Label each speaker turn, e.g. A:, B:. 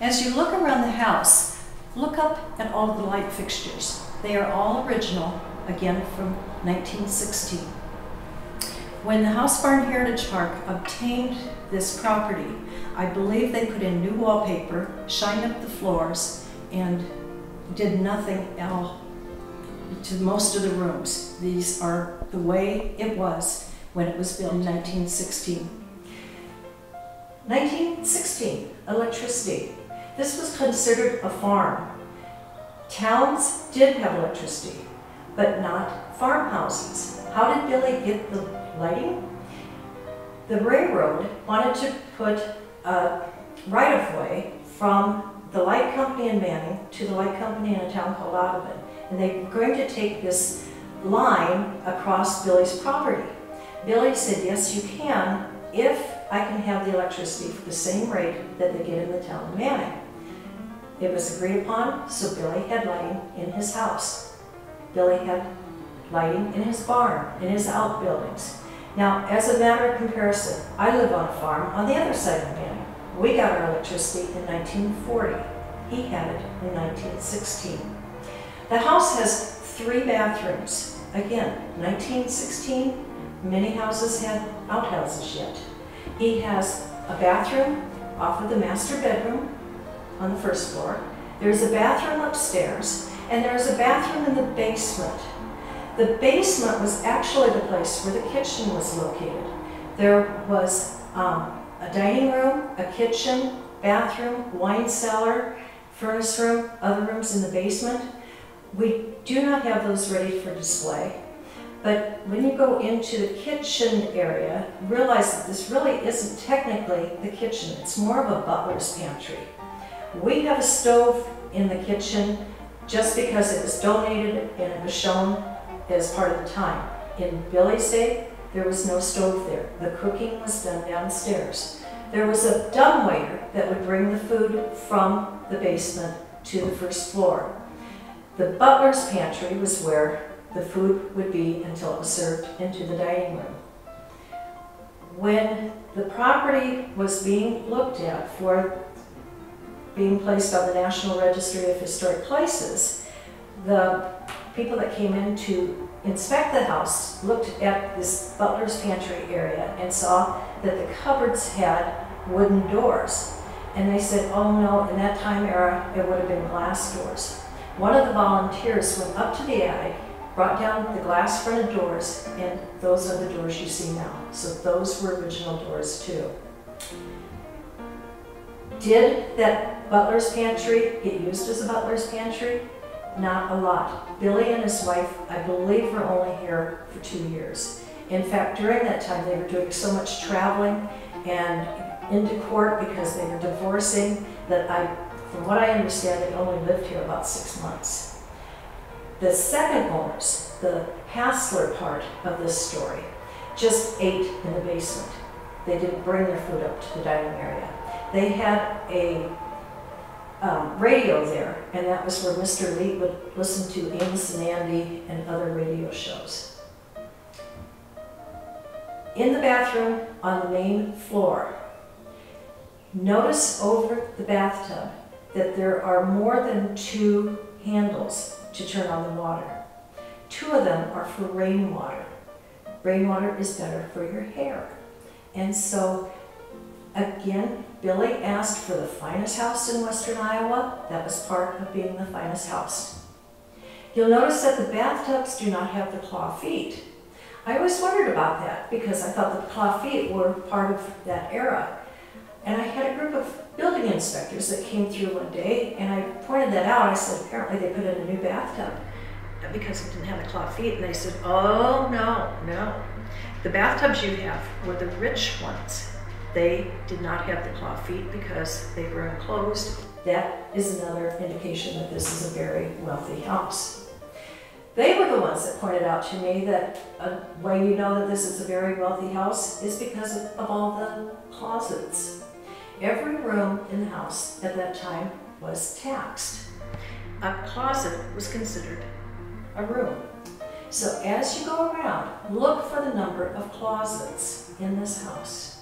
A: As you look around the house, look up at all the light fixtures. They are all original, again from 1916. When the Hausbarn Heritage Park obtained this property, I believe they put in new wallpaper, shined up the floors, and did nothing else to most of the rooms. These are the way it was when it was built in 1916. 1916, electricity. This was considered a farm. Towns did have electricity, but not farmhouses. How did Billy get the lighting? The railroad wanted to put a right-of-way from the light company in Manning to the light company in a town called Audubon. And they were going to take this line across Billy's property. Billy said, yes, you can, if I can have the electricity for the same rate that they get in the town of Manning. It was agreed upon, so Billy had lighting in his house. Billy had lighting in his barn, in his outbuildings. Now, as a matter of comparison, I live on a farm on the other side of Manning. We got our electricity in 1940. He had it in 1916. The house has 3 bathrooms. Again, 1916, many houses had outhouses yet. He has a bathroom off of the master bedroom on the first floor. There's a bathroom upstairs, and there's a bathroom in the basement. The basement was actually the place where the kitchen was located. There was a dining room, a kitchen, bathroom, wine cellar, furnace room, other rooms in the basement. We do not have those ready for display, but when you go into the kitchen area, realize that this really isn't technically the kitchen. It's more of a butler's pantry. We have a stove in the kitchen just because it was donated and it was shown as part of the time. In Billy's day, there was no stove there. The cooking was done downstairs. There was a dumbwaiter that would bring the food from the basement to the first floor. The butler's pantry was where the food would be until it was served into the dining room. When the property was being looked at for being placed on the National Registry of Historic Places, the people that came in to inspect the house looked at this butler's pantry area and saw that the cupboards had wooden doors. And they said, oh no, in that time era, it would have been glass doors. One of the volunteers went up to the attic, brought down the glass fronted doors, and those are the doors you see now. So those were original doors too. Did that butler's pantry get used as a butler's pantry? Not a lot. Billy and his wife, I believe, were only here for 2 years. In fact, during that time, they were doing so much traveling and into court because they were divorcing that from what I understand, they only lived here about 6 months. The second owners, the Hassler part of this story, just ate in the basement. They didn't bring their food up to the dining area. They had a radio there, and that was where Mr. Leet would listen to Amos and Andy and other radio shows. In the bathroom on the main floor, notice over the bathtub that there are more than 2 handles to turn on the water. 2 of them are for rainwater. Rainwater is better for your hair. And so, again, Billy asked for the finest house in Western Iowa. That was part of being the finest house. You'll notice that the bathtubs do not have the claw feet. I always wondered about that because I thought the claw feet were part of that era. And I had a group of building inspectors that came through one day, and I pointed that out. I said, apparently they put in a new bathtub because it didn't have the claw feet. And they said, oh, no, no. The bathtubs you have were the rich ones. They did not have the claw feet because they were enclosed. That is another indication that this is a very wealthy house. They were the ones that pointed out to me that a way you know that this is a very wealthy house is because of all the closets. Every room in the house at that time was taxed. A closet was considered a room. So as you go around, look for the number of closets in this house.